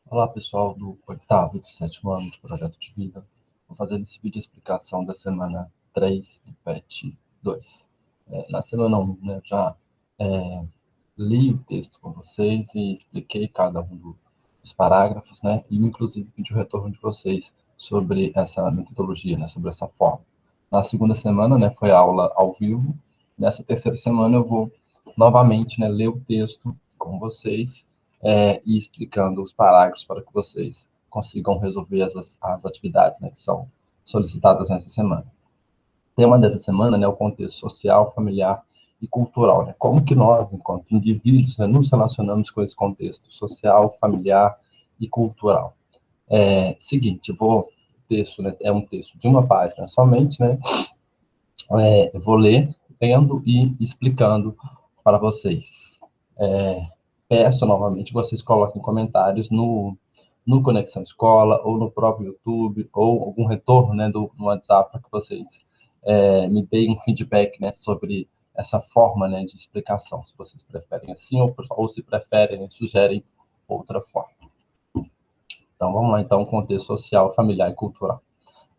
Olá, pessoal do oitavo e do sétimo ano de Projeto de Vida. Vou fazer esse vídeo de explicação da semana 3 do PET 2. Na semana 1, né, já li o texto com vocês e expliquei cada um dos parágrafos, né, e inclusive pedi o retorno de vocês sobre essa metodologia, né, sobre essa forma. Na segunda semana, né, foi aula ao vivo. Nessa terceira semana eu vou novamente, né, ler o texto com vocês e explicando os parágrafos para que vocês consigam resolver as atividades, né, que são solicitadas nessa semana. O tema dessa semana, né, o contexto social, familiar e cultural, né? Como que nós, enquanto indivíduos, né, nos relacionamos com esse contexto social, familiar e cultural. Seguinte, o texto, né, é um texto de uma página somente, né? Eu vou ler, lendo e explicando para vocês. Peço novamente que vocês coloquem comentários no Conexão Escola, ou no próprio YouTube, ou algum retorno, né, no WhatsApp, para que vocês me deem um feedback, né, sobre essa forma, né, de explicação, se vocês preferem assim, ou se preferem, né, sugerem outra forma. Então, vamos lá, então, contexto social, familiar e cultural.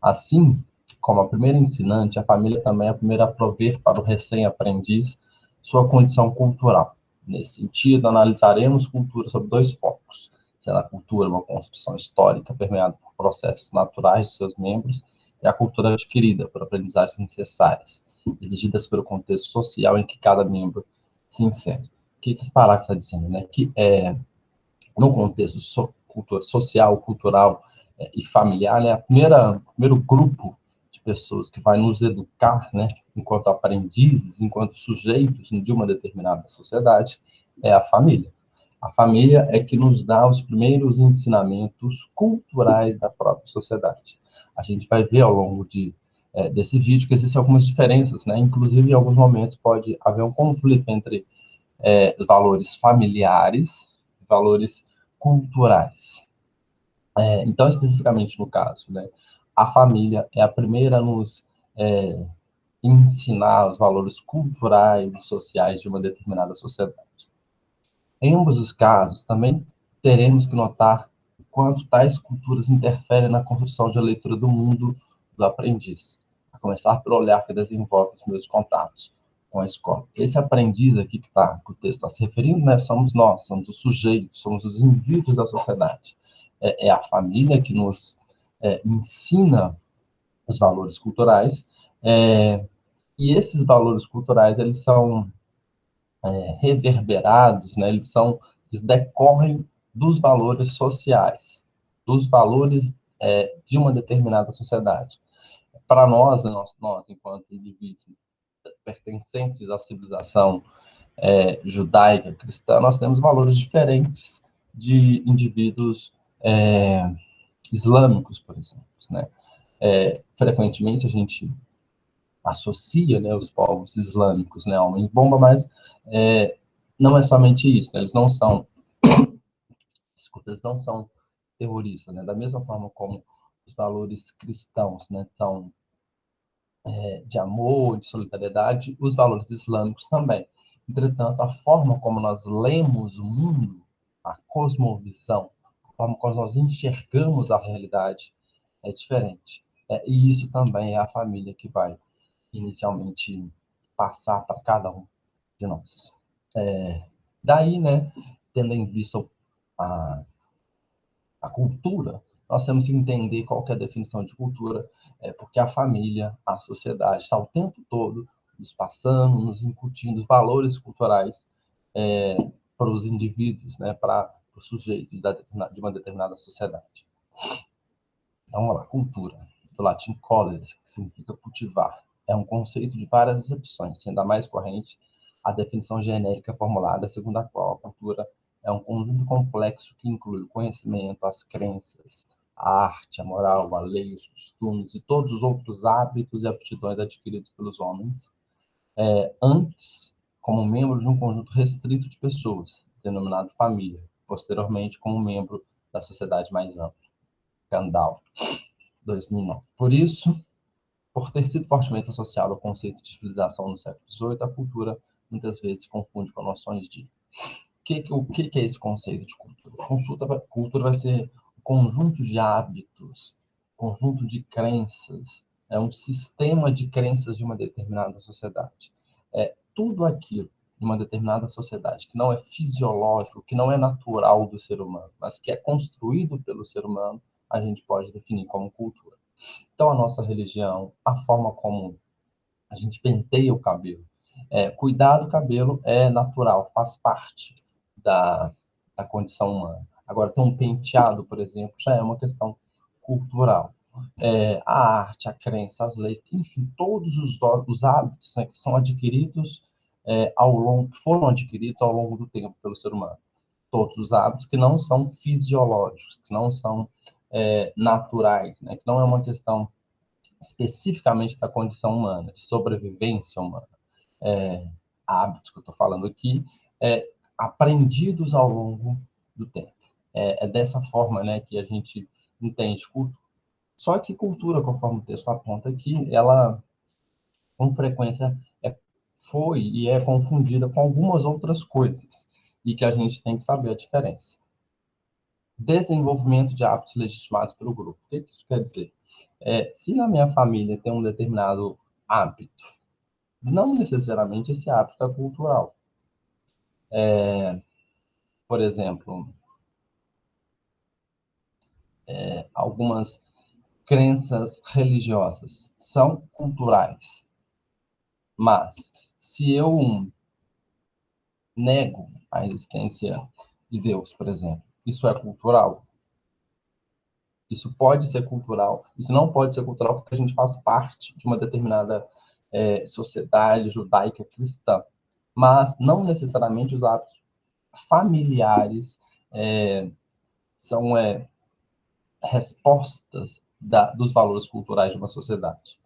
Assim como a primeira ensinante, a família também é a primeira a prover para o recém-aprendiz sua condição cultural. Nesse sentido, analisaremos cultura sob dois focos, sendo a cultura uma construção histórica permeada por processos naturais de seus membros e a cultura adquirida por aprendizagens necessárias, exigidas pelo contexto social em que cada membro se insere. O que esse parágrafo está dizendo? Né? Que no contexto social, cultural e familiar, né, o primeiro grupo de pessoas que vai nos educar, né, enquanto aprendizes, enquanto sujeitos de uma determinada sociedade, é a família. A família é que nos dá os primeiros ensinamentos culturais da própria sociedade. A gente vai ver ao longo desse vídeo que existem algumas diferenças, né? Inclusive, em alguns momentos pode haver um conflito entre valores familiares e valores culturais. Então, especificamente no caso, né, a família é a primeira a nos é, ensinar os valores culturais e sociais de uma determinada sociedade. Em ambos os casos, também teremos que notar o quanto tais culturas interferem na construção de leitura do mundo do aprendiz, a começar pelo olhar que desenvolve os meus contatos com a escola. Esse aprendiz aqui que o texto está se referindo, né, somos nós, somos os sujeitos, somos os indivíduos da sociedade. É a família que nos ensina os valores culturais, e esses valores culturais, eles são reverberados, né? Eles decorrem dos valores sociais, dos valores de uma determinada sociedade. Para nós, enquanto indivíduos pertencentes à civilização judaica cristã, nós temos valores diferentes de indivíduos islâmicos, por exemplo, né? Frequentemente a gente associa, né, os povos islâmicos, né, a homem-bomba, mas não é somente isso, né? Eles não são terroristas, né? Da mesma forma como os valores cristãos, né, são de amor, de solidariedade, os valores islâmicos também. Entretanto, a forma como nós lemos o mundo, a cosmovisão, a forma como nós enxergamos a realidade é diferente. E isso também é a família que vai inicialmente passar para cada um de nós. Daí, né, tendo em vista a, a cultura, nós temos que entender qual que é a definição de cultura, porque a família, a sociedade, está o tempo todo nos passando, nos incutindo os valores culturais para os indivíduos, né, para os sujeitos de uma determinada sociedade. Então, vamos lá, cultura, do latim collere, que significa cultivar. É um conceito de várias acepções, sendo a mais corrente a definição genérica formulada, segundo a qual a cultura é um conjunto complexo que inclui o conhecimento, as crenças, a arte, a moral, a lei, os costumes e todos os outros hábitos e aptidões adquiridos pelos homens, antes como membro de um conjunto restrito de pessoas, denominado família, posteriormente como membro da sociedade mais ampla. Gandalf, 2009. Por isso, por ter sido fortemente associado ao conceito de civilização no século XVIII, a cultura muitas vezes se confunde com noções de que é esse conceito de cultura? Cultura vai ser um conjunto de hábitos, conjunto de crenças, é um sistema de crenças de uma determinada sociedade. É tudo aquilo de uma determinada sociedade que não é fisiológico, que não é natural do ser humano, mas que é construído pelo ser humano, a gente pode definir como cultura. Então, a nossa religião, a forma como a gente penteia o cabelo. Cuidar do cabelo é natural, faz parte da, da condição humana. Agora, ter um penteado, por exemplo, já é uma questão cultural. A arte, a crença, as leis, enfim, todos os hábitos, né, que são adquiridos que foram adquiridos ao longo do tempo pelo ser humano. Todos os hábitos que não são fisiológicos, que não são naturais, né, que não é uma questão especificamente da condição humana, de sobrevivência humana. É, Hábitos que eu estou falando aqui, aprendidos ao longo do tempo. Dessa forma, né, que a gente entende cultura. Só que cultura, conforme o texto aponta aqui, ela com frequência foi e é confundida com algumas outras coisas, e que a gente tem que saber a diferença. Desenvolvimento de hábitos legitimados pelo grupo. O que isso quer dizer? Se na minha família tem um determinado hábito, não necessariamente esse hábito é cultural. Por exemplo, algumas crenças religiosas são culturais, mas se eu nego a existência de Deus, por exemplo, isso é cultural? Isso pode ser cultural, isso não pode ser cultural porque a gente faz parte de uma determinada sociedade judaica cristã, mas não necessariamente os hábitos familiares são respostas dos valores culturais de uma sociedade.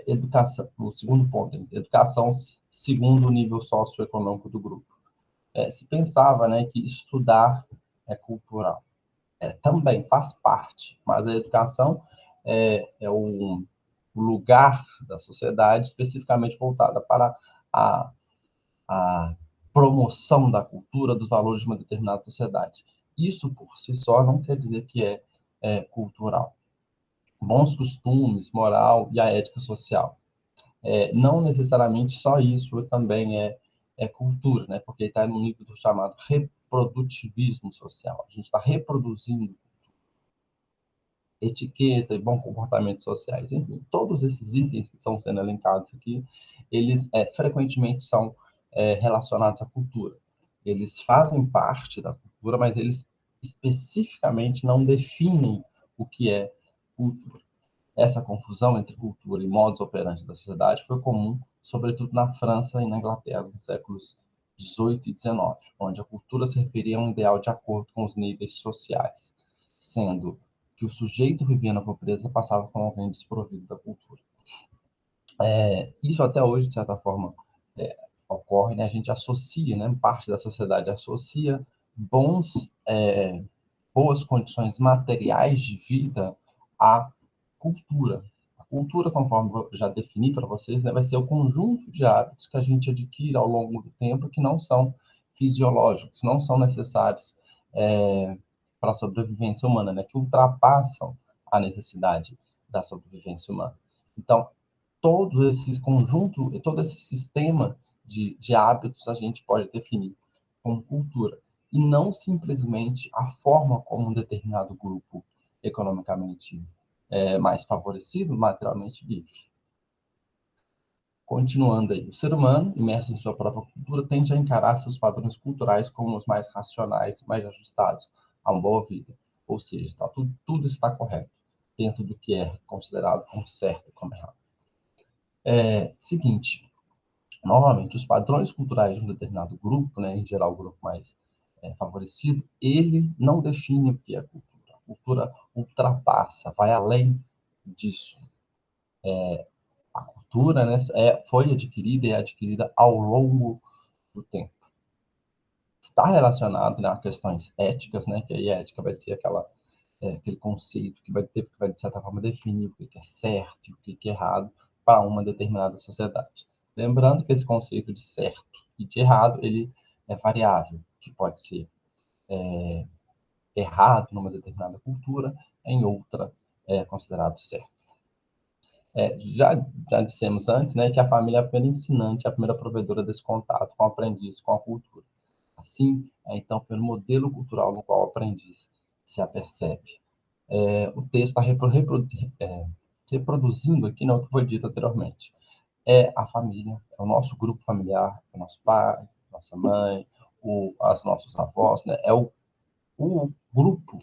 Educação, o segundo ponto, educação segundo o nível socioeconômico do grupo. Se pensava, né, que estudar é cultural. Também faz parte, mas a educação é o lugar da sociedade especificamente voltada para a, a promoção da cultura, dos valores de uma determinada sociedade. Isso por si só não quer dizer que é cultural. Bons costumes, moral e a ética social. Não necessariamente só isso também é cultura, né? Porque está no nível do chamado reprodutivismo social. A gente está reproduzindo etiqueta e bom comportamento sociais. Enfim, todos esses itens que estão sendo elencados aqui, eles frequentemente são relacionados à cultura. Eles fazem parte da cultura, mas eles especificamente não definem o que é cultura. Essa confusão entre cultura e modus operandi da sociedade foi comum, sobretudo na França e na Inglaterra, nos séculos XVIII e XIX, onde a cultura se referia a um ideal de acordo com os níveis sociais, sendo que o sujeito vivia na pobreza passava como alguém desprovido da cultura. Isso até hoje, de certa forma, ocorre, né? A gente associa, né? Parte da sociedade associa boas condições materiais de vida à cultura. A cultura, conforme eu já defini para vocês, né, vai ser o conjunto de hábitos que a gente adquire ao longo do tempo que não são fisiológicos, não são necessários para a sobrevivência humana, né, que ultrapassam a necessidade da sobrevivência humana. Então, todo esse conjunto, todo esse sistema de hábitos a gente pode definir como cultura, e não simplesmente a forma como um determinado grupo economicamente mais favorecido materialmente vive. Continuando aí, o ser humano, imerso em sua própria cultura, tende a encarar seus padrões culturais como os mais racionais, mais ajustados a uma boa vida. Ou seja, tudo está correto dentro do que é considerado como certo e como errado. Seguinte, novamente, os padrões culturais de um determinado grupo, né, em geral o grupo mais favorecido, ele não define o que é cultura. A cultura ultrapassa, vai além disso. A cultura, né, foi adquirida e é adquirida ao longo do tempo. Está relacionado, né, a questões éticas, né, que aí a ética vai ser aquele conceito que vai, de certa forma, definir o que é certo e o que é errado para uma determinada sociedade. Lembrando que esse conceito de certo e de errado, ele é variável. que pode ser errado numa determinada cultura, em outra é considerado certo. Já dissemos antes, né, que a família é a primeira ensinante, a primeira provedora desse contato com o aprendiz, com a cultura. Assim, então, pelo modelo cultural no qual o aprendiz se apercebe. O texto está reproduzindo aqui, não, o que foi dito anteriormente. É a família, é o nosso grupo familiar, é o nosso pai, nossa mãe, os nossos avós, né? É o grupo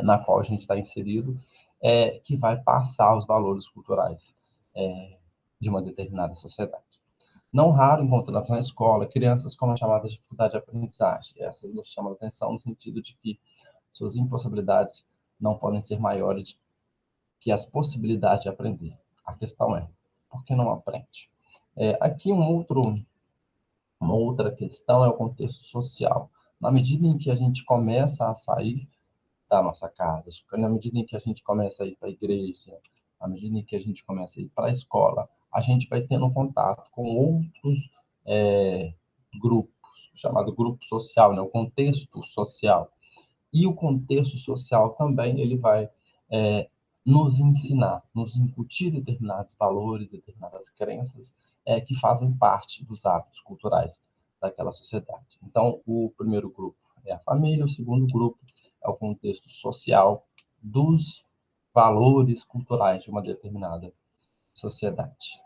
na qual a gente está inserido que vai passar os valores culturais de uma determinada sociedade. Não raro encontramos na escola crianças com uma chamada dificuldade de aprendizagem. Essas nos chamam a atenção no sentido de que suas impossibilidades não podem ser maiores que as possibilidades de aprender. A questão é, por que não aprende? Aqui uma outra questão é o contexto social. Na medida em que a gente começa a sair da nossa casa, na medida em que a gente começa a ir para a igreja, na medida em que a gente começa a ir para a escola, a gente vai tendo contato com outros grupos, chamado grupo social, né? O contexto social. E o contexto social também ele vai nos ensinar, nos incutir determinados valores, determinadas crenças que fazem parte dos hábitos culturais daquela sociedade. Então, o primeiro grupo é a família, o segundo grupo é o contexto social dos valores culturais de uma determinada sociedade.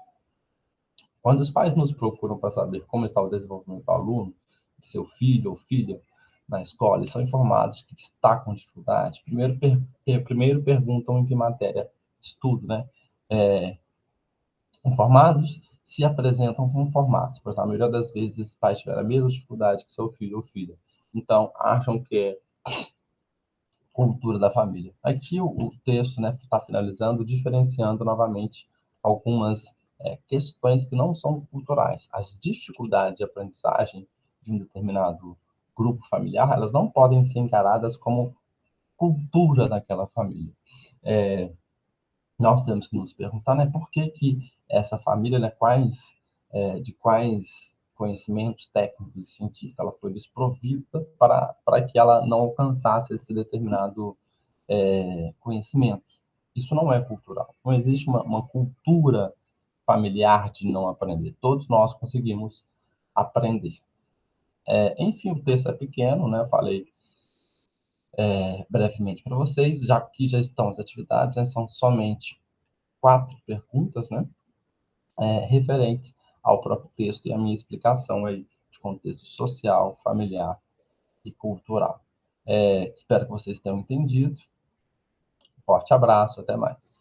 Quando os pais nos procuram para saber como está o desenvolvimento do aluno, de seu filho ou filha, na escola, e são informados que está com dificuldade, primeiro perguntam em que matéria de estudo, né? Informados se apresentam conformados, pois na maioria das vezes esses pais tiveram a mesma dificuldade que seu filho ou filha. Então, acham que é cultura da família. Aqui o texto está finalizando, diferenciando novamente algumas questões que não são culturais. As dificuldades de aprendizagem de um determinado grupo familiar, elas não podem ser encaradas como cultura daquela família. Nós temos que nos perguntar, né, por que que essa família, né, de quais conhecimentos técnicos e científicos ela foi desprovida para que ela não alcançasse esse determinado conhecimento. Isso não é cultural. Não existe uma cultura familiar de não aprender. Todos nós conseguimos aprender. Enfim, o texto é pequeno, né? Eu falei brevemente para vocês, já que já estão as atividades, né? São somente 4 perguntas, né? Referentes ao próprio texto e a minha explicação aí de contexto social, familiar e cultural. Espero que vocês tenham entendido. Forte abraço, até mais.